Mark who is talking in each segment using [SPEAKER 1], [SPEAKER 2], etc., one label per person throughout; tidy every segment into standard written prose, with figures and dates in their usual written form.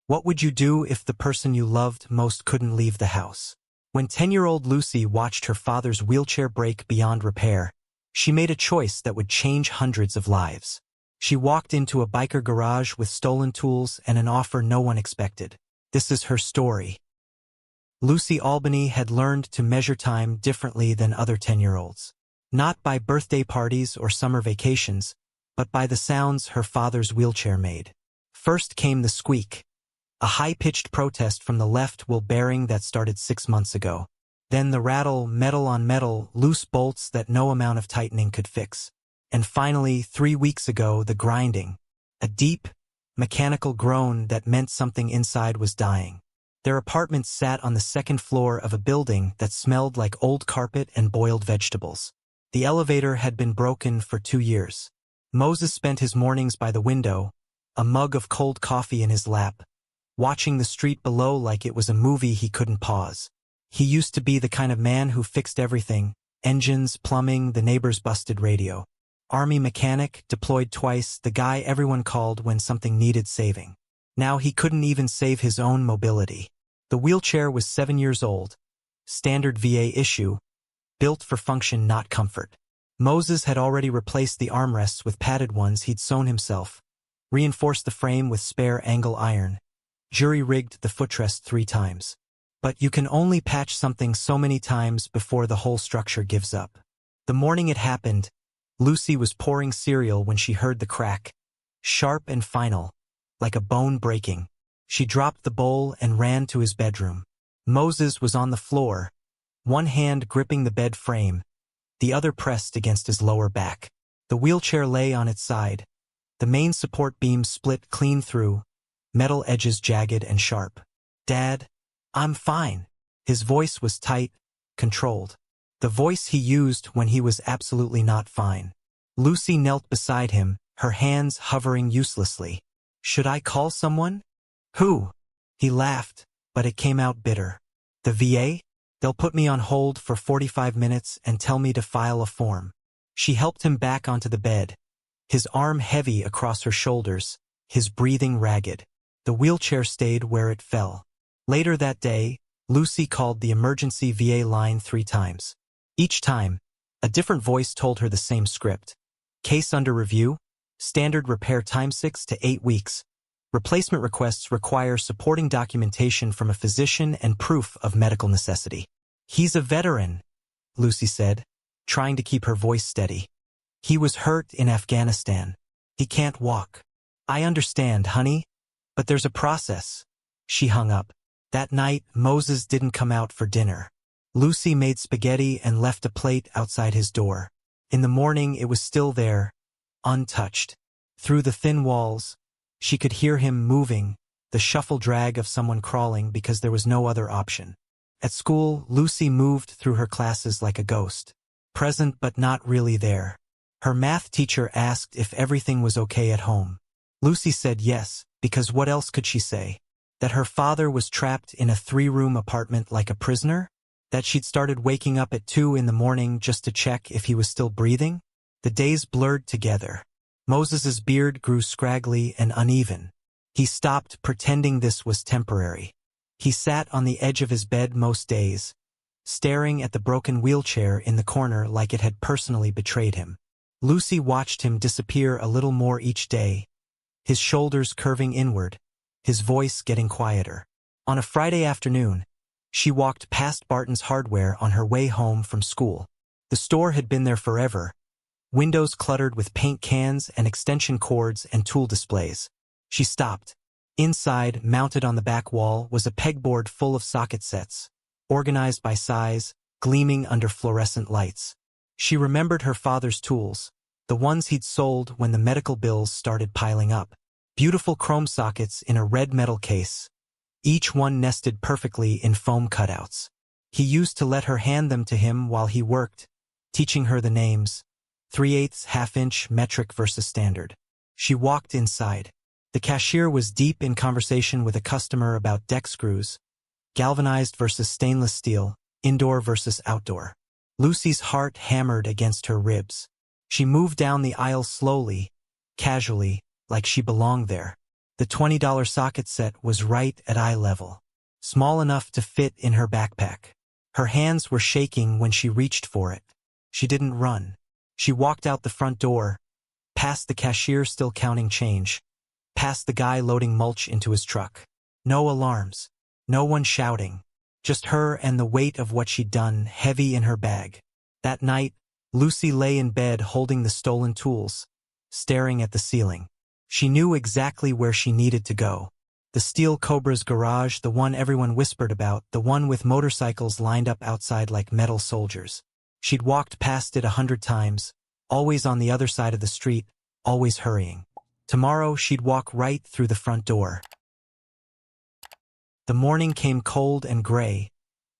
[SPEAKER 1] What would you do if the person you loved most couldn't leave the house? When 10-year-old Lucy watched her father's wheelchair break beyond repair, she made a choice that would change hundreds of lives. She walked into a biker garage with stolen tools and an offer no one expected. This is her story. Lucy Albany had learned to measure time differently than other 10-year-olds. Not by birthday parties or summer vacations, but by the sounds her father's wheelchair made. First came the squeak, a high-pitched protest from the left wheel bearing that started 6 months ago. Then the rattle, metal on metal, loose bolts that no amount of tightening could fix. And finally, 3 weeks ago, the grinding, a deep, mechanical groan that meant something inside was dying. Their apartment sat on the second floor of a building that smelled like old carpet and boiled vegetables. The elevator had been broken for 2 years. Moses spent his mornings by the window, a mug of cold coffee in his lap, watching the street below like it was a movie he couldn't pause. He used to be the kind of man who fixed everything: engines, plumbing, the neighbor's busted radio. Army mechanic, deployed twice, the guy everyone called when something needed saving. Now he couldn't even save his own mobility. The wheelchair was 7 years old, standard VA issue, built for function not comfort. Moses had already replaced the armrests with padded ones he'd sewn himself, reinforced the frame with spare angle iron, jury-rigged the footrest 3 times. But you can only patch something so many times before the whole structure gives up. The morning it happened, Lucy was pouring cereal when she heard the crack, sharp and final, like a bone breaking. She dropped the bowl and ran to his bedroom. Moses was on the floor, one hand gripping the bed frame, the other pressed against his lower back. The wheelchair lay on its side, the main support beam split clean through, metal edges jagged and sharp. "Dad, I'm fine." His voice was tight, controlled. The voice he used when he was absolutely not fine. Lucy knelt beside him, her hands hovering uselessly. "Should I call someone?" "Who?" He laughed, but it came out bitter. "The VA? They'll put me on hold for 45 minutes and tell me to file a form." She helped him back onto the bed, his arm heavy across her shoulders, his breathing ragged. The wheelchair stayed where it fell. Later that day, Lucy called the emergency VA line 3 times. Each time, a different voice told her the same script. Case under review, standard repair time 6 to 8 weeks. Replacement requests require supporting documentation from a physician and proof of medical necessity. "He's a veteran," Lucy said, trying to keep her voice steady. "He was hurt in Afghanistan. He can't walk." "I understand, honey, but there's a process." She hung up. That night, Moses didn't come out for dinner. Lucy made spaghetti and left a plate outside his door. In the morning, it was still there, untouched. Through the thin walls, she could hear him moving, the shuffle drag of someone crawling because there was no other option. At school, Lucy moved through her classes like a ghost, present but not really there. Her math teacher asked if everything was okay at home. Lucy said yes, because what else could she say? That her father was trapped in a 3-room apartment like a prisoner? That she'd started waking up at 2 in the morning just to check if he was still breathing? The days blurred together. Moses's beard grew scraggly and uneven. He stopped pretending this was temporary. He sat on the edge of his bed most days, staring at the broken wheelchair in the corner like it had personally betrayed him. Lucy watched him disappear a little more each day, his shoulders curving inward, his voice getting quieter. On a Friday afternoon, she walked past Barton's Hardware on her way home from school. The store had been there forever, windows cluttered with paint cans and extension cords and tool displays. She stopped. Inside, mounted on the back wall, was a pegboard full of socket sets, organized by size, gleaming under fluorescent lights. She remembered her father's tools, the ones he'd sold when the medical bills started piling up. Beautiful chrome sockets in a red metal case, each one nested perfectly in foam cutouts. He used to let her hand them to him while he worked, teaching her the names: 3/8, half-inch, metric versus standard. She walked inside. The cashier was deep in conversation with a customer about deck screws, galvanized versus stainless steel, indoor versus outdoor. Lucy's heart hammered against her ribs. She moved down the aisle slowly, casually, like she belonged there. The $20 socket set was right at eye level, small enough to fit in her backpack. Her hands were shaking when she reached for it. She didn't run. She walked out the front door, past the cashier still counting change, past the guy loading mulch into his truck. No alarms, no one shouting, just her and the weight of what she'd done heavy in her bag. That night, Lucy lay in bed holding the stolen tools, staring at the ceiling. She knew exactly where she needed to go. The Steel Cobra's garage, the one everyone whispered about, the one with motorcycles lined up outside like metal soldiers. She'd walked past it 100 times, always on the other side of the street, always hurrying. Tomorrow she'd walk right through the front door. The morning came cold and gray,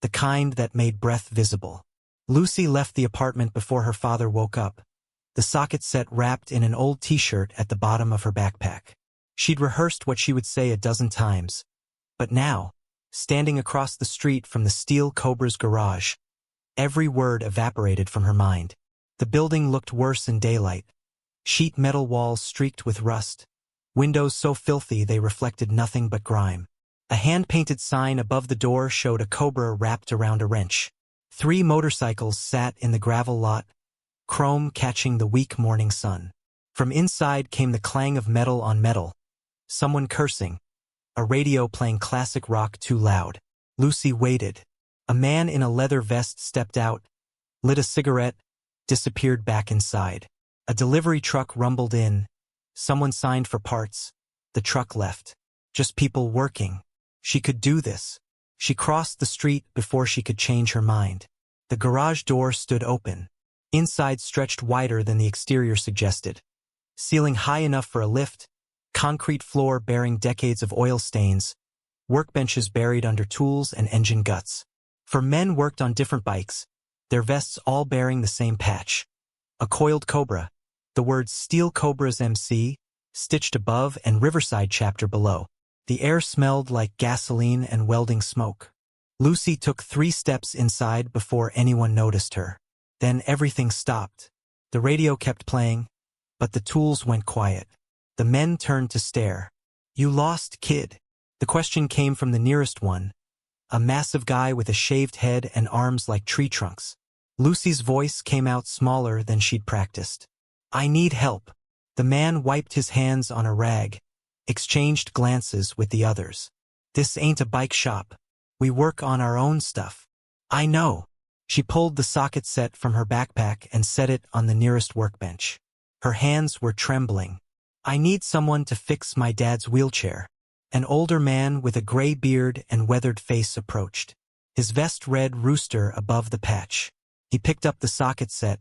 [SPEAKER 1] the kind that made breath visible. Lucy left the apartment before her father woke up, the socket set wrapped in an old t-shirt at the bottom of her backpack. She'd rehearsed what she would say a dozen times, but now, standing across the street from the Steel Cobra's garage, every word evaporated from her mind. The building looked worse in daylight. Sheet metal walls streaked with rust, windows so filthy they reflected nothing but grime. A hand-painted sign above the door showed a cobra wrapped around a wrench. 3 motorcycles sat in the gravel lot, chrome catching the weak morning sun. From inside came the clang of metal on metal, someone cursing, a radio playing classic rock too loud. Lucy waited. A man in a leather vest stepped out, lit a cigarette, disappeared back inside. A delivery truck rumbled in. Someone signed for parts. The truck left. Just people working. She could do this. She crossed the street before she could change her mind. The garage door stood open. Inside stretched wider than the exterior suggested. Ceiling high enough for a lift, concrete floor bearing decades of oil stains, workbenches buried under tools and engine guts. 4 men worked on different bikes, their vests all bearing the same patch. A coiled cobra, the words Steel Cobra's MC, stitched above and Riverside chapter below. The air smelled like gasoline and welding smoke. Lucy took 3 steps inside before anyone noticed her. Then everything stopped. The radio kept playing, but the tools went quiet. The men turned to stare. "You lost, kid?" The question came from the nearest one, a massive guy with a shaved head and arms like tree trunks. Lucy's voice came out smaller than she'd practiced. "I need help." The man wiped his hands on a rag, exchanged glances with the others. "This ain't a bike shop. We work on our own stuff." "I know." She pulled the socket set from her backpack and set it on the nearest workbench. Her hands were trembling. "I need someone to fix my dad's wheelchair." An older man with a gray beard and weathered face approached. His vest read Rooster above the patch. He picked up the socket set,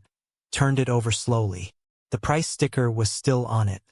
[SPEAKER 1] turned it over slowly. The price sticker was still on it.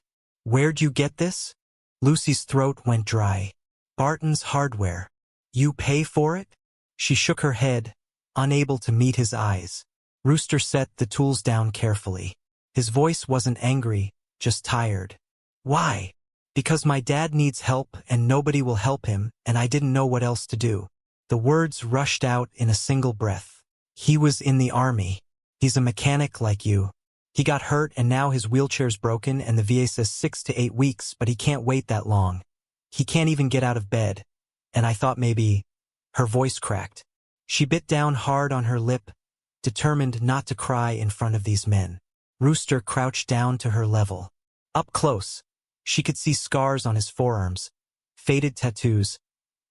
[SPEAKER 1] "Where'd you get this?" Lucy's throat went dry. "Barton's Hardware." "You pay for it?" She shook her head, unable to meet his eyes. Rooster set the tools down carefully. His voice wasn't angry, just tired. "Why?" "Because my dad needs help and nobody will help him, and I didn't know what else to do." The words rushed out in a single breath. "He was in the army. He's a mechanic like you. He got hurt and now his wheelchair's broken and the VA says 6 to 8 weeks, but he can't wait that long. He can't even get out of bed. And I thought maybe—" Her voice cracked. She bit down hard on her lip, determined not to cry in front of these men. Rooster crouched down to her level. Up close, she could see scars on his forearms, faded tattoos,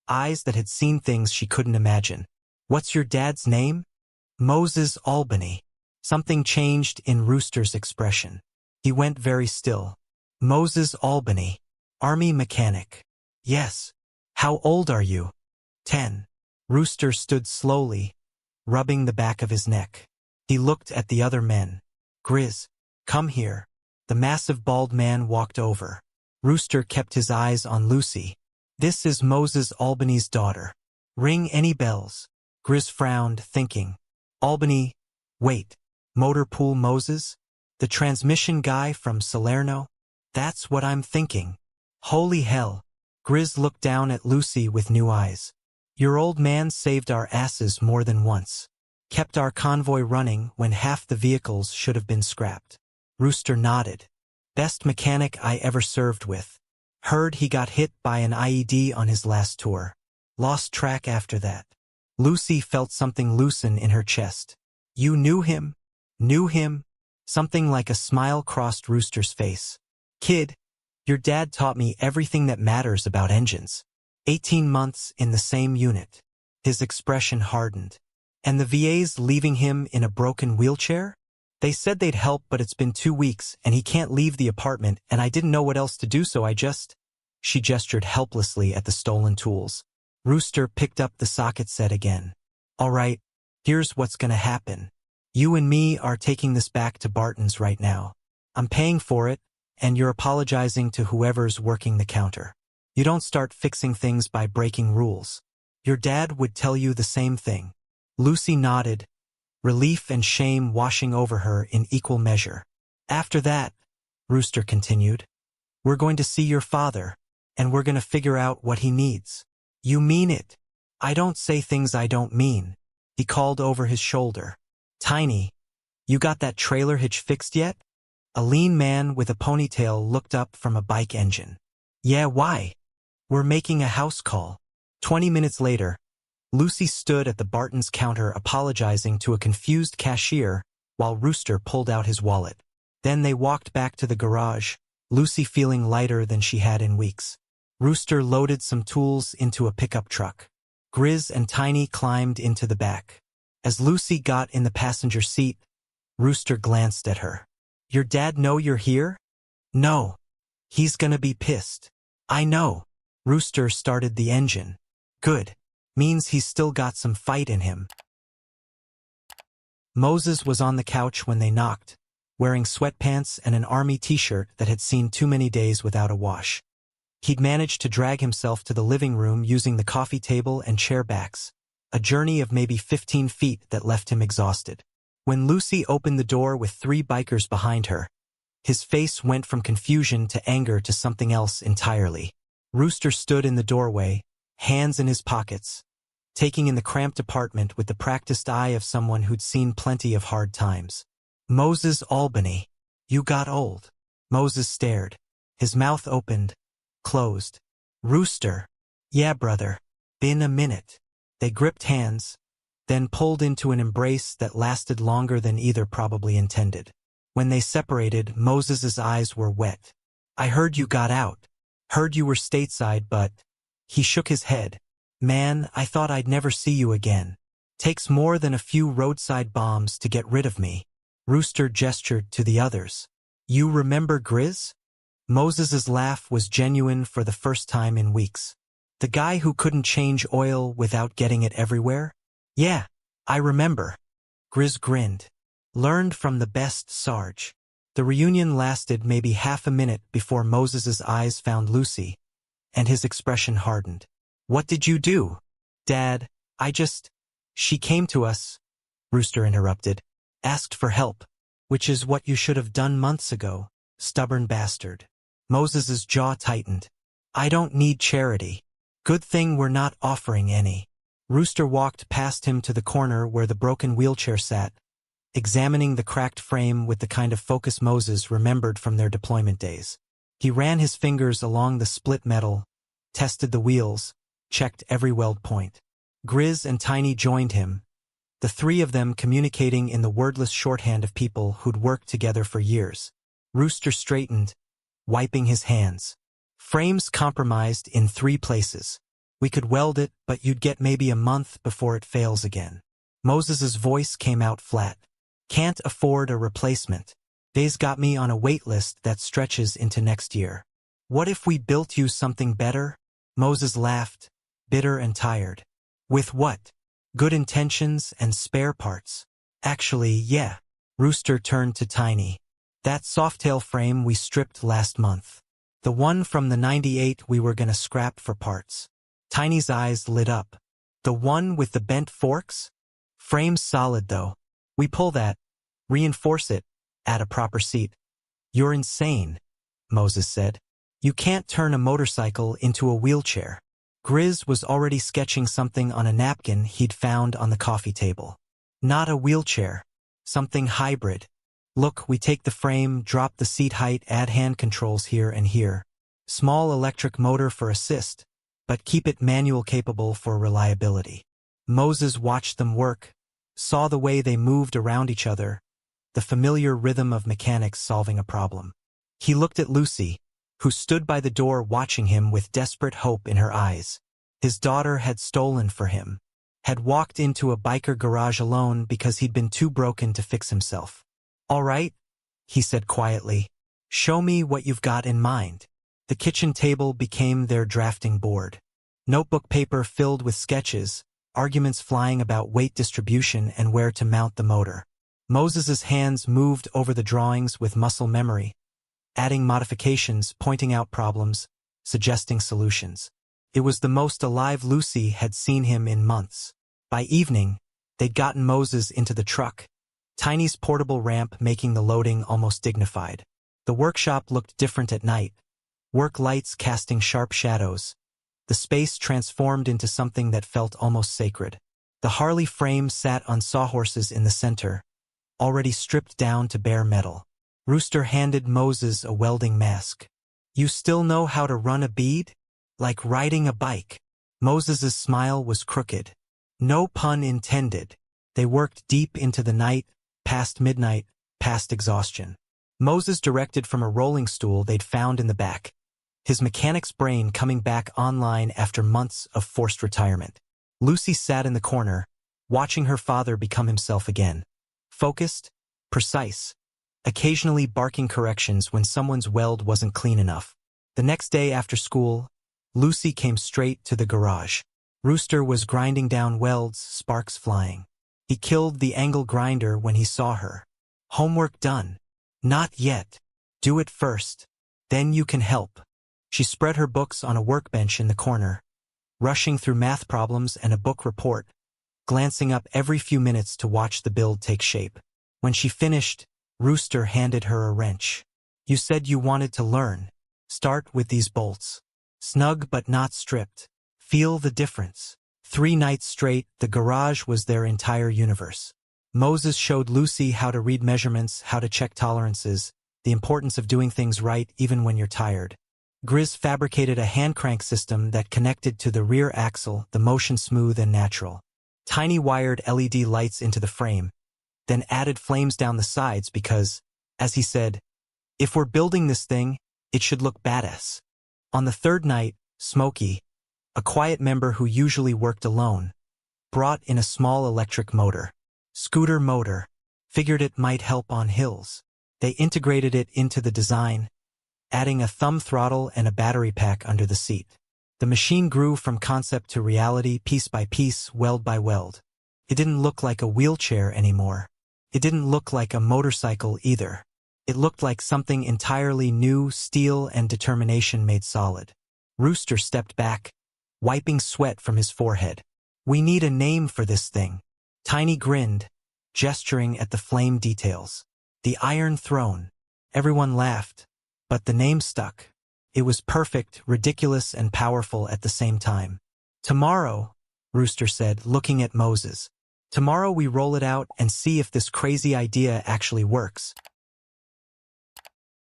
[SPEAKER 1] eyes that had seen things she couldn't imagine. "What's your dad's name?" "Moses Albany." Something changed in Rooster's expression. He went very still. "Moses Albany. Army mechanic." "Yes." "How old are you?" 10. Rooster stood slowly, rubbing the back of his neck. He looked at the other men. "Grizz, come here." The massive bald man walked over. Rooster kept his eyes on Lucy. "This is Moses Albany's daughter. Ring any bells?" Grizz frowned, thinking. "Albany, wait. Motor Pool Moses? The transmission guy from Salerno? That's what I'm thinking." "Holy hell." Grizz looked down at Lucy with new eyes. "Your old man saved our asses more than once. Kept our convoy running when half the vehicles should have been scrapped." Rooster nodded. "Best mechanic I ever served with." Heard he got hit by an IED on his last tour. Lost track after that. Lucy felt something loosen in her chest. You knew him? Knew him? Something like a smile crossed Rooster's face. Kid, your dad taught me everything that matters about engines. 18 months in the same unit. His expression hardened. And the VA's leaving him in a broken wheelchair? They said they'd help, but it's been 2 weeks and he can't leave the apartment, and I didn't know what else to do, so She gestured helplessly at the stolen tools. Rooster picked up the socket set again. All right, here's what's gonna happen. You and me are taking this back to Barton's right now. I'm paying for it, and you're apologizing to whoever's working the counter. You don't start fixing things by breaking rules. Your dad would tell you the same thing. Lucy nodded, relief and shame washing over her in equal measure. After that, Rooster continued, we're going to see your father, and we're going to figure out what he needs. You mean it? I don't say things I don't mean, he called over his shoulder. Tiny, you got that trailer hitch fixed yet? A lean man with a ponytail looked up from a bike engine. Yeah, why? We're making a house call. 20 minutes later, Lucy stood at the Barton's counter apologizing to a confused cashier while Rooster pulled out his wallet. Then they walked back to the garage, Lucy feeling lighter than she had in weeks. Rooster loaded some tools into a pickup truck. Grizz and Tiny climbed into the back. As Lucy got in the passenger seat, Rooster glanced at her. Your dad know you're here? No. He's gonna be pissed. I know. Rooster started the engine. Good. Means he's still got some fight in him. Moses was on the couch when they knocked, wearing sweatpants and an army t-shirt that had seen too many days without a wash. He'd managed to drag himself to the living room using the coffee table and chair backs, a journey of maybe 15 feet that left him exhausted. When Lucy opened the door with 3 bikers behind her, his face went from confusion to anger to something else entirely. Rooster stood in the doorway, hands in his pockets, taking in the cramped apartment with the practiced eye of someone who'd seen plenty of hard times. Moses Albany, you got old. Moses stared. His mouth opened, closed. Rooster, yeah brother, been a minute. They gripped hands, then pulled into an embrace that lasted longer than either probably intended. When they separated, Moses's eyes were wet. I heard you got out. Heard you were stateside, but... He shook his head. Man, I thought I'd never see you again. Takes more than a few roadside bombs to get rid of me. Rooster gestured to the others. You remember Grizz? Moses's laugh was genuine for the first time in weeks. The guy who couldn't change oil without getting it everywhere? Yeah, I remember. Grizz grinned. Learned from the best Sarge. The reunion lasted maybe half a minute before Moses's eyes found Lucy, and his expression hardened. What did you do? Dad, She came to us, Rooster interrupted. Asked for help, which is what you should have done months ago, stubborn bastard. Moses's jaw tightened. I don't need charity. Good thing we're not offering any. Rooster walked past him to the corner where the broken wheelchair sat, examining the cracked frame with the kind of focus Moses remembered from their deployment days. He ran his fingers along the split metal, tested the wheels, checked every weld point. Grizz and Tiny joined him, the 3 of them communicating in the wordless shorthand of people who'd worked together for years. Rooster straightened, wiping his hands. Frame's compromised in 3 places. We could weld it, but you'd get maybe a month before it fails again. Moses's voice came out flat. Can't afford a replacement. They's got me on a wait list that stretches into next year. What if we built you something better? Moses laughed, bitter and tired. With what? Good intentions and spare parts. Actually, yeah. Rooster turned to Tiny. That softail frame we stripped last month. The one from the 98 we were gonna scrap for parts. Tiny's eyes lit up. The one with the bent forks? Frame's solid though. We pull that, reinforce it, add a proper seat. You're insane, Moses said. You can't turn a motorcycle into a wheelchair. Grizz was already sketching something on a napkin he'd found on the coffee table. Not a wheelchair. Something hybrid. Look, we take the frame, drop the seat height, add hand controls here and here. Small electric motor for assist, but keep it manual capable for reliability. Moses watched them work, saw the way they moved around each other, the familiar rhythm of mechanics solving a problem. He looked at Lucy, who stood by the door watching him with desperate hope in her eyes. His daughter had stolen for him, had walked into a biker garage alone because he'd been too broken to fix himself. "All right," he said quietly. "Show me what you've got in mind." The kitchen table became their drafting board. Notebook paper filled with sketches, arguments flying about weight distribution and where to mount the motor. Moses's hands moved over the drawings with muscle memory, adding modifications, pointing out problems, suggesting solutions. It was the most alive Lucy had seen him in months. By evening, they'd gotten Moses into the truck, Tiny's portable ramp making the loading almost dignified. The workshop looked different at night, work lights casting sharp shadows. The space transformed into something that felt almost sacred. The Harley frame sat on sawhorses in the center, already stripped down to bare metal. Rooster handed Moses a welding mask. "You still know how to run a bead? Like riding a bike." Moses's smile was crooked. No pun intended. They worked deep into the night, past midnight, past exhaustion. Moses directed from a rolling stool they'd found in the back, his mechanic's brain coming back online after months of forced retirement. Lucy sat in the corner, watching her father become himself again. Focused, precise, occasionally barking corrections when someone's weld wasn't clean enough. The next day after school, Lucy came straight to the garage. Rooster was grinding down welds, sparks flying. He killed the angle grinder when he saw her. "Homework done." "Not yet. Do it first. Then you can help." She spread her books on a workbench in the corner, rushing through math problems and a book report, glancing up every few minutes to watch the build take shape. When she finished, Rooster handed her a wrench. "You said you wanted to learn. Start with these bolts. Snug but not stripped. Feel the difference." 3 nights straight, the garage was their entire universe. Moses showed Lucy how to read measurements, how to check tolerances, the importance of doing things right even when you're tired. Grizz fabricated a hand crank system that connected to the rear axle, the motion smooth and natural. Tiny wired LED lights into the frame, then added flames down the sides because, as he said, "If we're building this thing, it should look badass." On the 3rd night, Smokey, a quiet member who usually worked alone, brought in a small electric motor. Scooter motor. Figured it might help on hills. They integrated it into the design, adding a thumb throttle and a battery pack under the seat. The machine grew from concept to reality piece by piece, weld by weld. It didn't look like a wheelchair anymore. It didn't look like a motorcycle either. It looked like something entirely new, steel and determination made solid. Rooster stepped back, wiping sweat from his forehead. "We need a name for this thing." Tiny grinned, gesturing at the flame details. "The Iron Throne." Everyone laughed, but the name stuck. It was perfect, ridiculous, and powerful at the same time. "Tomorrow," Rooster said, looking at Moses. "Tomorrow we roll it out and see if this crazy idea actually works."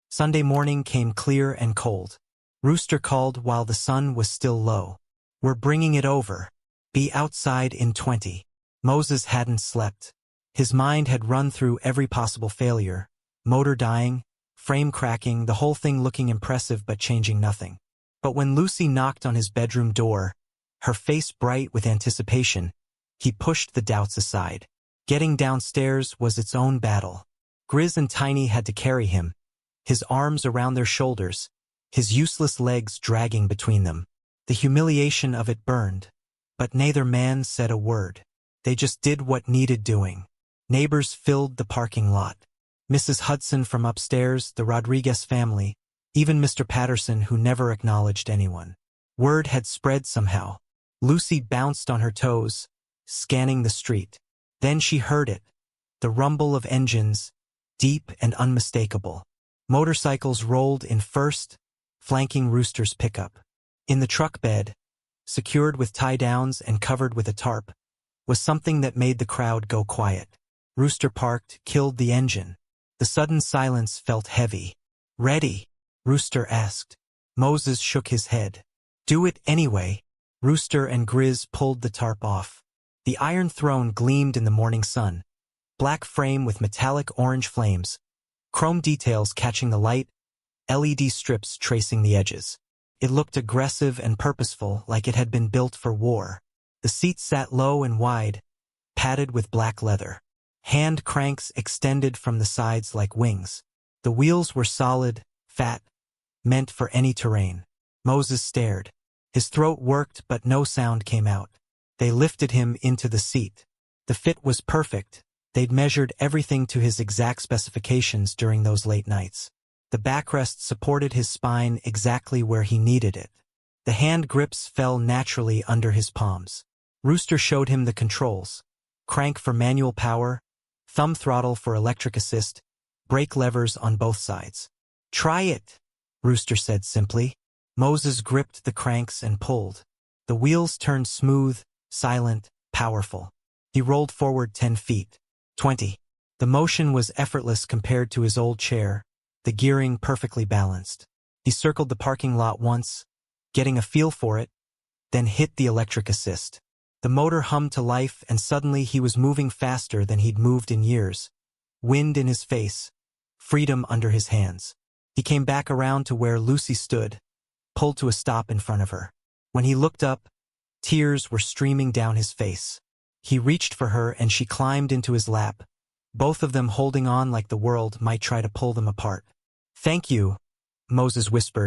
[SPEAKER 1] Sunday morning came clear and cold. Rooster called while the sun was still low. "We're bringing it over. Be outside in 20. Moses hadn't slept. His mind had run through every possible failure. Motor dying, frame cracking, the whole thing looking impressive but changing nothing. But when Lucy knocked on his bedroom door, her face bright with anticipation, he pushed the doubts aside. Getting downstairs was its own battle. Grizz and Tiny had to carry him, his arms around their shoulders, his useless legs dragging between them. The humiliation of it burned, but neither man said a word. They just did what needed doing. Neighbors filled the parking lot. Mrs. Hudson from upstairs, the Rodriguez family, even Mr. Patterson who never acknowledged anyone. Word had spread somehow. Lucy bounced on her toes, scanning the street. Then she heard it, the rumble of engines, deep and unmistakable. Motorcycles rolled in first, flanking Rooster's pickup. In the truck bed, secured with tie-downs and covered with a tarp, was something that made the crowd go quiet. Rooster parked, killed the engine. The sudden silence felt heavy. "Ready?" Rooster asked. Moses shook his head. Do it anyway. Rooster and Grizz pulled the tarp off. The iron throne gleamed in the morning sun. Black frame with metallic orange flames. Chrome details catching the light. LED strips tracing the edges. It looked aggressive and purposeful, like it had been built for war. The seat sat low and wide, padded with black leather. Hand cranks extended from the sides like wings. The wheels were solid, fat, meant for any terrain. Moses stared. His throat worked, but no sound came out. They lifted him into the seat. The fit was perfect. They'd measured everything to his exact specifications during those late nights. The backrest supported his spine exactly where he needed it. The hand grips fell naturally under his palms. Rooster showed him the controls. Crank for manual power, thumb throttle for electric assist, brake levers on both sides. Try it, Rooster said simply. Moses gripped the cranks and pulled. The wheels turned smooth, silent, powerful. He rolled forward 10 feet. 20. The motion was effortless compared to his old chair, the gearing perfectly balanced. He circled the parking lot once, getting a feel for it, then hit the electric assist. The motor hummed to life, and suddenly he was moving faster than he'd moved in years. Wind in his face, freedom under his hands. He came back around to where Lucy stood, pulled to a stop in front of her. When he looked up, tears were streaming down his face. He reached for her and she climbed into his lap, both of them holding on like the world might try to pull them apart. Thank you, Moses whispered.